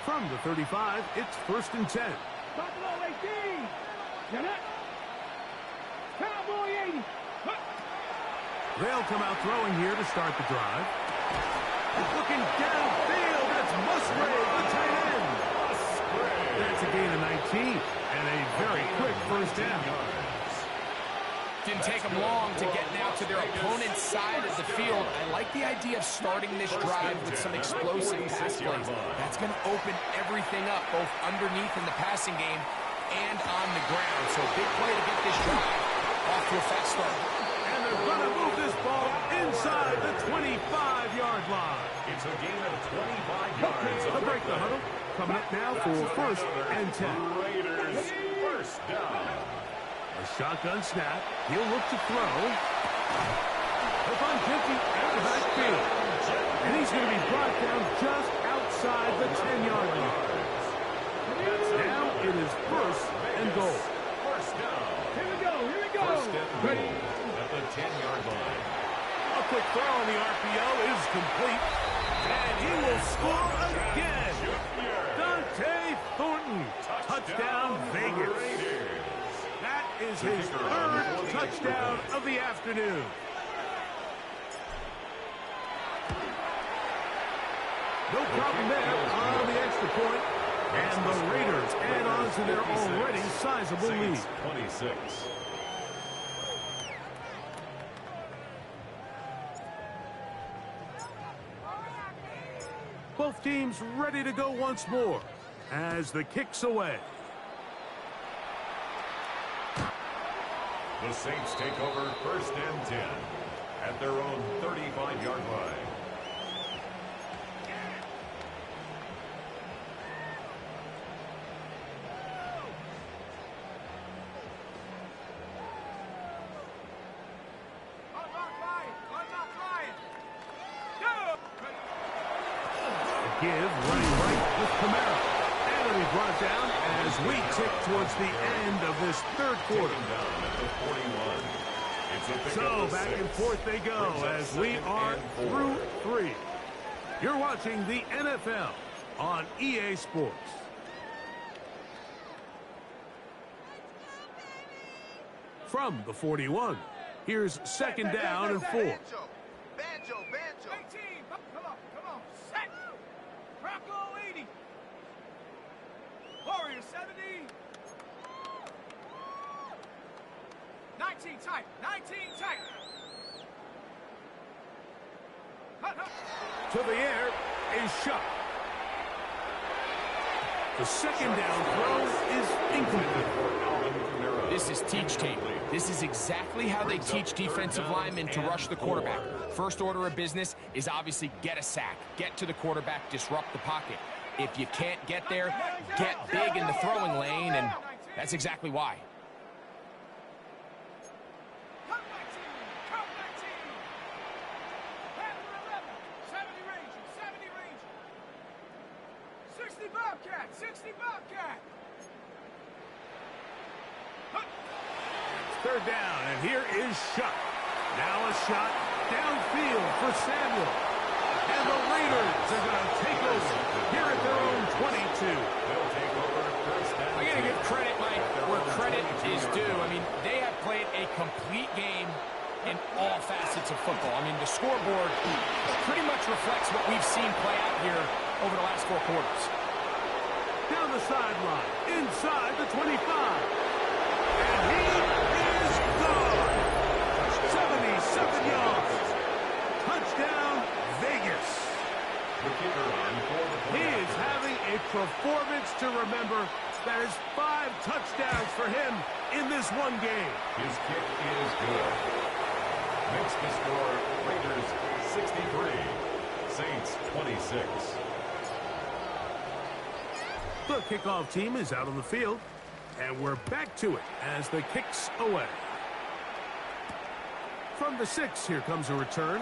From the 35, it's 1st and 10. Buffalo 18. Get it. Cowboy 80. They'll come out throwing here to start the drive. Looking downfield, that's Musgrave, the tight end. That's a gain of 19 and a very quick first down. Didn't take them long to get now to their opponent's side of the field. I like the idea of starting this drive with some explosive pass plays. That's going to open everything up, both underneath in the passing game and on the ground. So big play to get this drive off to a fast start. And they're going to move this ball inside the 25-yard line. It's a gain of 25 yards. They'll break the huddle. Coming up now for 1st and 10. Raiders, first down. A shotgun snap. He'll look to throw. Up on 50 out the backfield. And he's going to be brought down just outside the 10-yard line. Now it is 1st and goal. First down. Here we go. Here we go. First and goal at the 10-yard line. A quick throw on the RPO is complete. And he will score again. Dante Thornton. Touchdown, Vegas. That is his 3rd touchdown of the afternoon. No problem there on the extra point. And the Raiders add on to their already sizable lead. 26. Both teams ready to go once more as the kick's away. The Saints take over 1st and 10 at their own 35-yard line. Give running right with Camara. And it'll be brought down as we tick towards the end of this 3rd quarter. So back and forth they go as we are through 3. You're watching the NFL on EA Sports. From the 41, here's 2nd down and 4. Banjo. 18. Come on. Set. Bronco 80. Warrior 70. 19 tight. 19 tight. To the air is shot. The 2nd down throw is incomplete. This is teach tape. This is exactly how they teach defensive linemen to rush the quarterback. First order of business is obviously get a sack, get to the quarterback, disrupt the pocket. If you can't get there, get big in the throwing lane, and that's exactly why. Come 19. 70 Ranger. 60 Bobcat. 60 Bobcat. 3rd down, and here is Shuck. Now a shot downfield for Samuel. And the Raiders are going to take over here at their own 22. They'll take over 1st and 10. I got to give credit, Mike, where credit is due. I mean, they have played a complete game in all facets of football. I mean, the scoreboard pretty much reflects what we've seen play out here over the last 4 quarters. Down the sideline, inside the 25. And he is gone. 77 yards. Touchdown, Vegas. He is having a performance to remember. That is 5 touchdowns for him in this one game. His kick is good. Makes the score Raiders 63, Saints 26. The kickoff team is out on the field, and we're back to it as the kick's away. From the 6, here comes a return.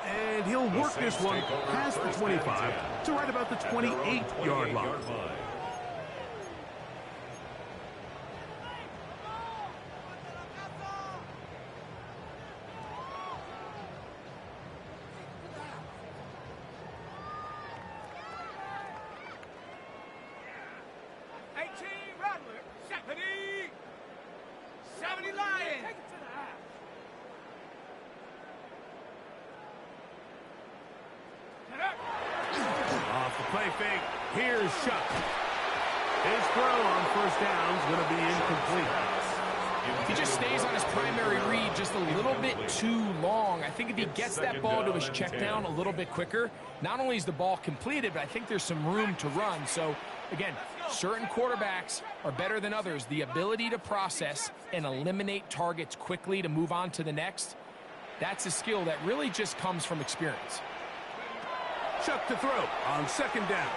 And he'll work this one past the 25 to right about the 28-yard line. Rattler. 70. 70 Lion. Take it to the half. Off the play fake. Here's Shuck. His throw on first down is going to be incomplete. He just stays on his primary read just a little bit too long. I think if he gets that ball to his check down a little bit quicker, not only is the ball completed, but I think there's some room to run. So, again, certain quarterbacks are better than others. The ability to process and eliminate targets quickly to move on to the next, that's a skill that really just comes from experience. Chuck to throw on second down.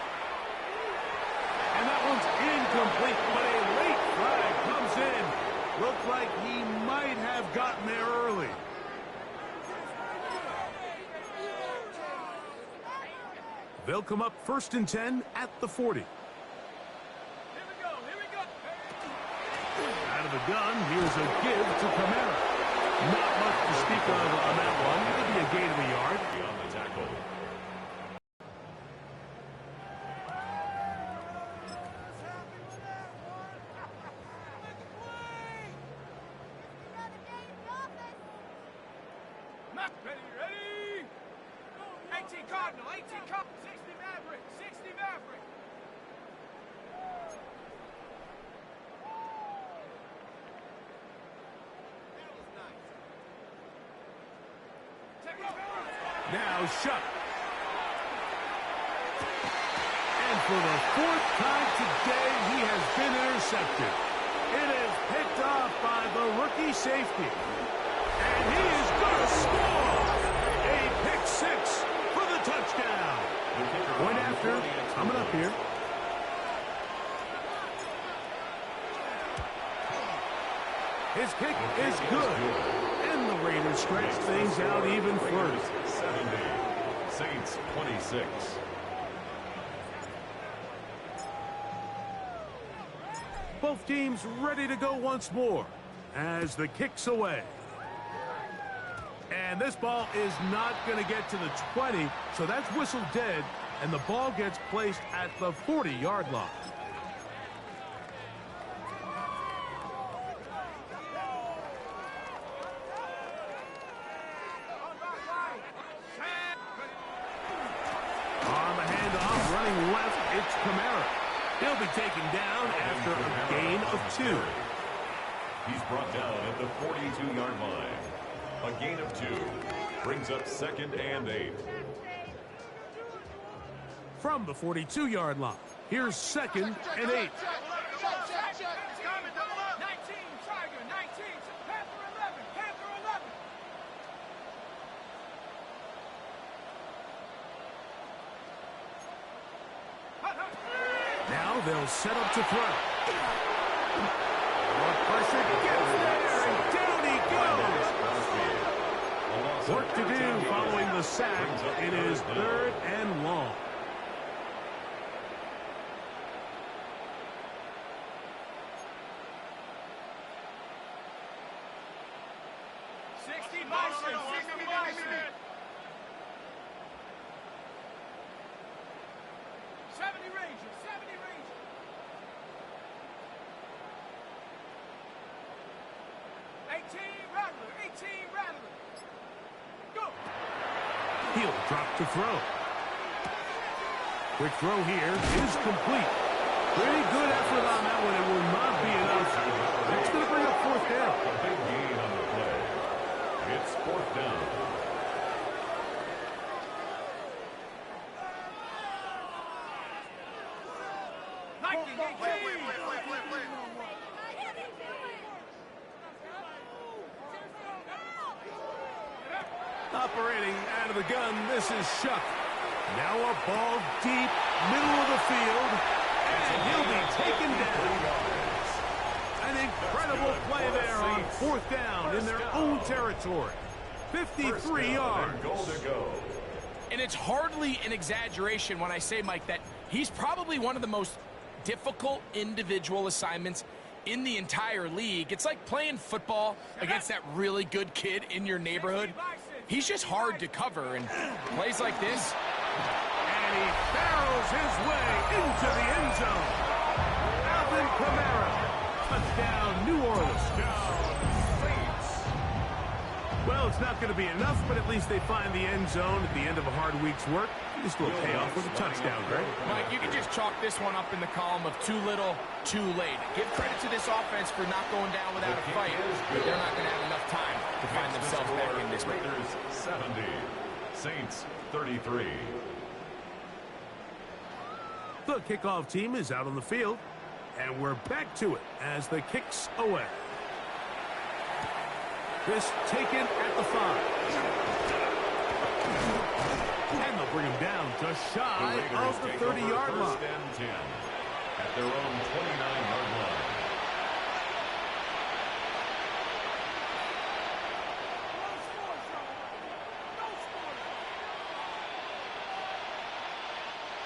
And that one's incomplete, but a late flag comes in. Looked like he might have gotten there early. They'll come up 1st and 10 at the 40. Here we go. Out of the gun, here's a give to Camara. Not much to speak of on that one. Maybe a gain of a yard. On the tackle. Ready? 18 Cardinal, 18 Cardinal, 60 Maverick, 60 Maverick. That was nice. Take it over. Now Shuck. And for the 4th time today, he has been intercepted. It is picked off by the rookie safety. And he is going to score! A pick 6 for the touchdown. Point after, coming up here. His kick is good. And the Raiders stretch things out even further. 70. Saints 26. Both teams ready to go once more as the kick's away. And this ball is not going to get to the 20, so that's whistled dead, and the ball gets placed at the 40-yard line. On the handoff, running left, it's Camara. He'll be taken down after a gain of 2. He's brought down at the 42-yard line. A gain of 2 brings up 2nd and 8. From the 42-yard line, here's 2nd and 8. 19, Tiger, 19, Panther 11, Panther 11. Now they'll set up to throw. More pressure gets there, and down he goes. Work to do following the sack. It is 3rd and long. He'll drop to throw. Quick throw here is complete. Pretty good effort on that one. It will not be enough. That's going to bring up 4th down. A big gain on the play. It's 4th down. Operating out of the gun, this is Shuck. Now a ball deep, middle of the field, and he'll be taken down. An incredible play there on 4th down in their own territory. 53 yards. Goal to go. And it's hardly an exaggeration when I say, Mike, that he's probably one of the most difficult individual assignments in the entire league. It's like playing football against that really good kid in your neighborhood. He's just hard to cover, and plays like this. And he barrels his way into the end zone. Alvin Kamara. Touchdown, New Orleans. Well, it's not going to be enough, but at least they find the end zone at the end of a hard week's work. This will pay off with a touchdown, Greg. Mike, you can just chalk this one up in the column of too little, too late. Give credit to this offense for not going down without a fight, but they're not going to have enough time to find themselves back in this game. 70, Saints 33. The kickoff team is out on the field, and we're back to it as the kick's away. This taken at the 5. And they'll bring him down just shy of the 30-yard line. First and 10 at their own 29-yard line.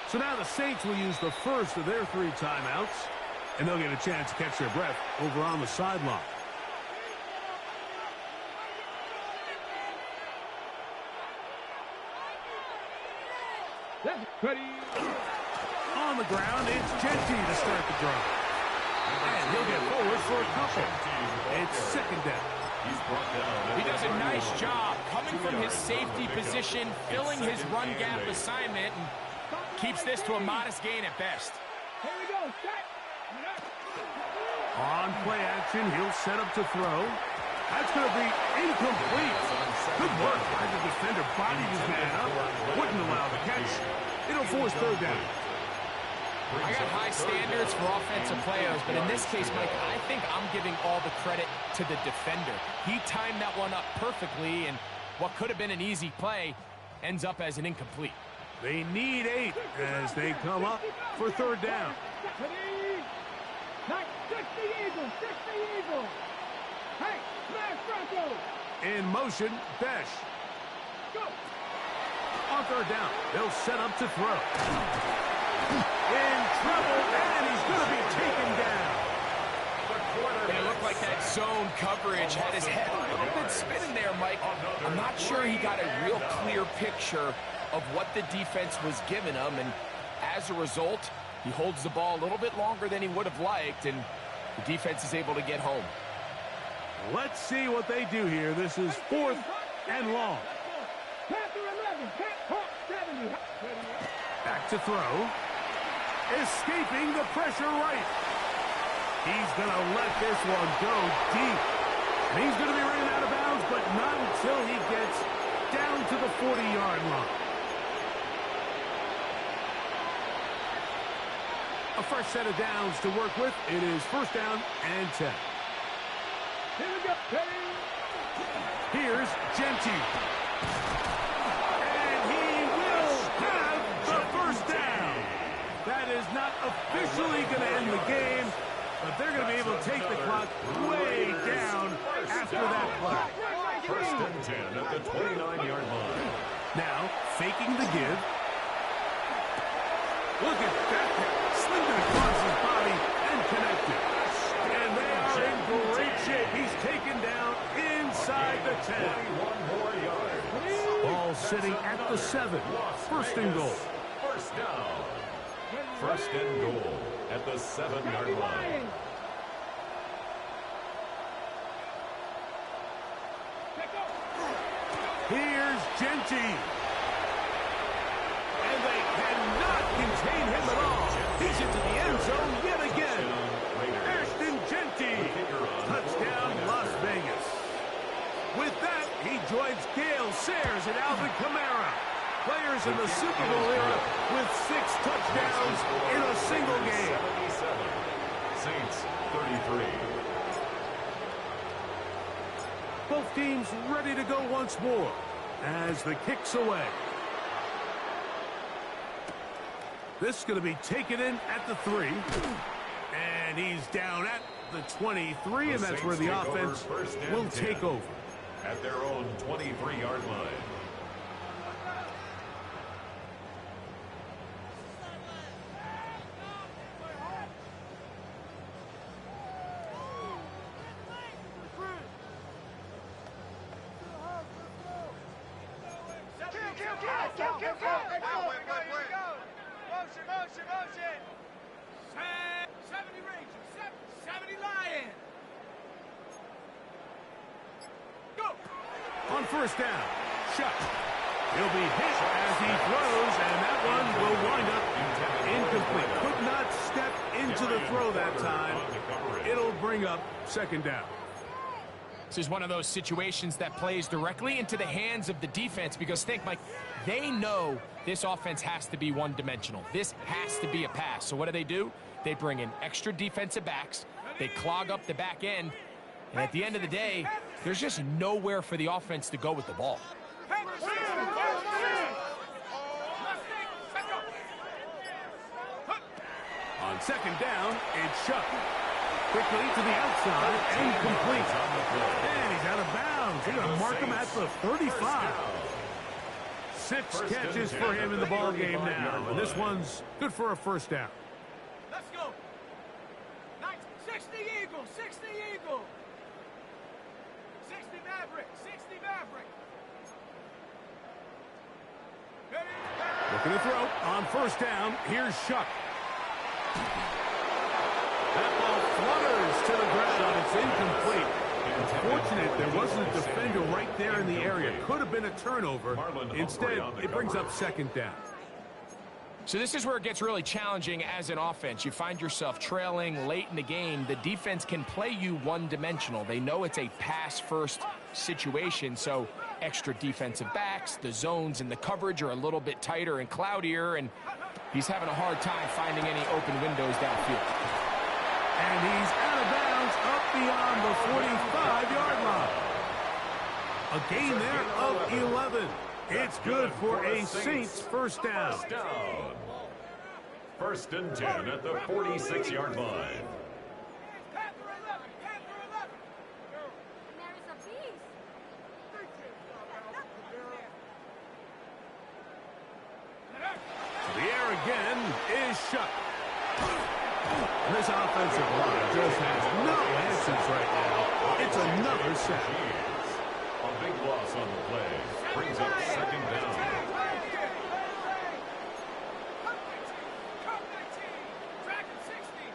So now the Saints will use the first of their 3 timeouts, and they'll get a chance to catch their breath over on the sideline. On the ground, it's Genty to start the drive. And he'll get forward for a couple. It's second down. He does a nice job coming from his safety position, filling his run gap assignment, and keeps this to a modest gain at best. Here we go. On play action, he'll set up to throw. That's going to be incomplete. Good work by the defender. Bodied his man up. Wouldn't allow the catch. It'll force third down. I got high standards for offensive players, but in this case, Mike, I think I'm giving all the credit to the defender. He timed that one up perfectly, and what could have been an easy play ends up as an incomplete. They need 8 as they come up for third down. Hey, smash Bronco! In motion, Besh. On third down, they'll set up to throw. In trouble, and he's going to be taken down. It looked like that zone coverage had his head a little bit spinning there, Mike. I'm not sure he got a real clear picture of what the defense was giving him, and as a result, he holds the ball a little bit longer than he would have liked, and the defense is able to get home. Let's see what they do here. This is 4th and long. Back to throw. Escaping the pressure right. He's going to let this one go deep. And he's going to be ran out of bounds, but not until he gets down to the 40-yard line. A fresh set of downs to work with. It is first down and 10. Here we go. Here's Genty. And he will have the first down. That is not officially going to end the game, but they're going to be able to take the clock way down after that play. First and 10 at the 29-yard line. Now, faking the give. Look at that. Slinged it across his body and connected. And they are in great shape. He's taken down inside the 10. 21 more yards. Ball sitting at the 7. First and goal. First down. First and goal at the 7-yard line. Here's Genty. And they cannot contain him at all. He's into the end zone yet again. Ashton Genty. Touchdown, Las Vegas. With that, he joins Gale Sayers and Alvin Kamara. Players in the Super Bowl era with 6 touchdowns in a single game. 77. Saints 33. Both teams ready to go once more as the kick's away. This is going to be taken in at the 3. And he's down at the 23, and that's where the offense will take over. At their own 23-yard line. 70 Rangers, 70 Lions. Go. On first down, Shuck. He'll be hit as he throws, and that one will wind up incomplete. Could not step into the throw that time. It'll bring up second down. This is one of those situations that plays directly into the hands of the defense because think, Mike, they know this offense has to be one-dimensional. This has to be a pass. So what do? They bring in extra defensive backs. They clog up the back end. And at the end of the day, there's just nowhere for the offense to go with the ball. On second down, it's Shuck. Quickly to the outside and complete. And he's out of bounds. They're going to mark him at the 35. 6 catches for him in the ball game now. And this one's good for a first down. Let's go. 60 Eagles, 60 Eagles. 60 Maverick, 60 Maverick. Looking to throw on first down. Here's Shuck. That ball flutters to the ground. It's incomplete. It's fortunate there wasn't a defender right there in the area. Could have been a turnover. Instead, it brings up second down. So this is where it gets really challenging as an offense. You find yourself trailing late in the game. The defense can play you one-dimensional. They know it's a pass-first situation, so extra defensive backs, the zones and the coverage are a little bit tighter and cloudier, and he's having a hard time finding any open windows downfield. And he's out of bounds up beyond the 45-yard line. A gain there of 11. It's good for a Saints first down. First and 10 at the 46-yard line. Panther 11, Panther 11. There is a beast. The air again is Shuck. This offensive line just has no answers right now. It's another sack. A big loss on the play. Brings up second down. Cup 19, Dragon 60.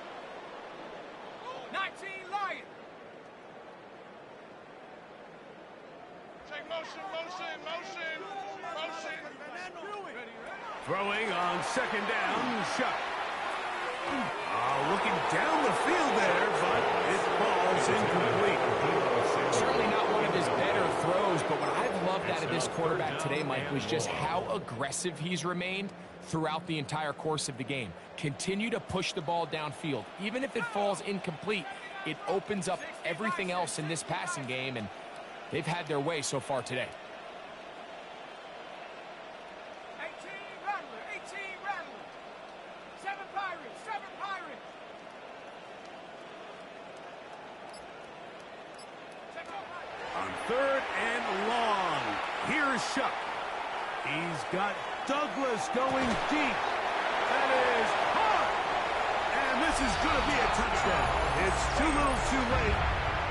19 Lion. Take motion, motion, motion, motion. Throwing on second down, Shuck. Looking down the field there, but it falls incomplete. Certainly not one of his better throws, but what I've loved out of this quarterback today, Mike, was just how aggressive he's remained throughout the entire course of the game. Continue to push the ball downfield. Even if it falls incomplete, it opens up everything else in this passing game, and they've had their way so far today. 18 Rattler, 18 Rattler. 7 Pirates, 7 Pirates. On third and long, here's Shuck. He's got Douglas going deep. That is hard. And this is going to be a touchdown. It's too little too late.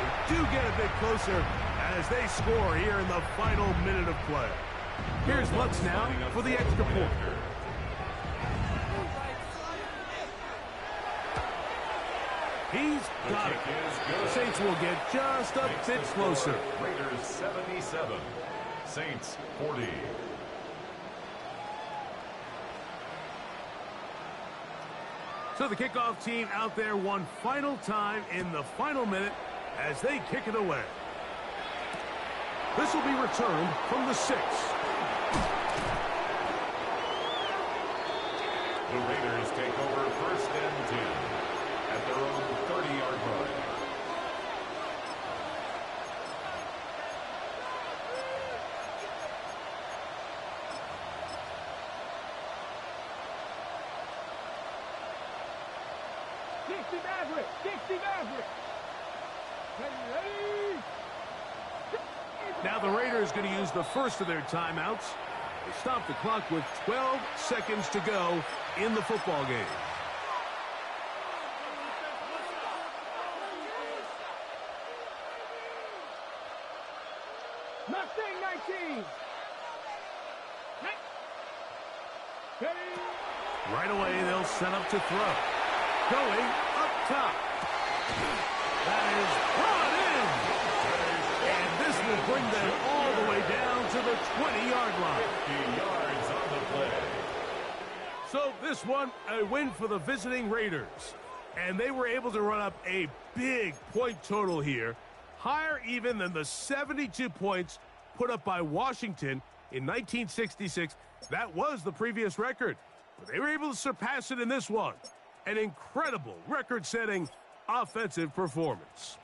They do get a bit closer as they score here in the final minute of play. Here's Lutz now for the extra point. He's got it. The Saints will get just a bit closer. Raiders 77, Saints 40. So the kickoff team out there one final time in the final minute as they kick it away. This will be returned from the 6. The Raiders take over first and 10 at their own 30-yard line. Maverick, 60 Maverick. Ready. Now the Raiders going to use the first of their timeouts to stop the clock with 12 seconds to go in the football game. Mustang 19. Ready. Right away, they'll set up to throw. Going up top. That is brought in. And this will bring them all the way down to the 20-yard line. 50 yards on the play. So this one, a win for the visiting Raiders. And they were able to run up a big point total here, higher even than the 72 points put up by Washington in 1966. That was the previous record. But they were able to surpass it in this one. An incredible record-setting offensive performance.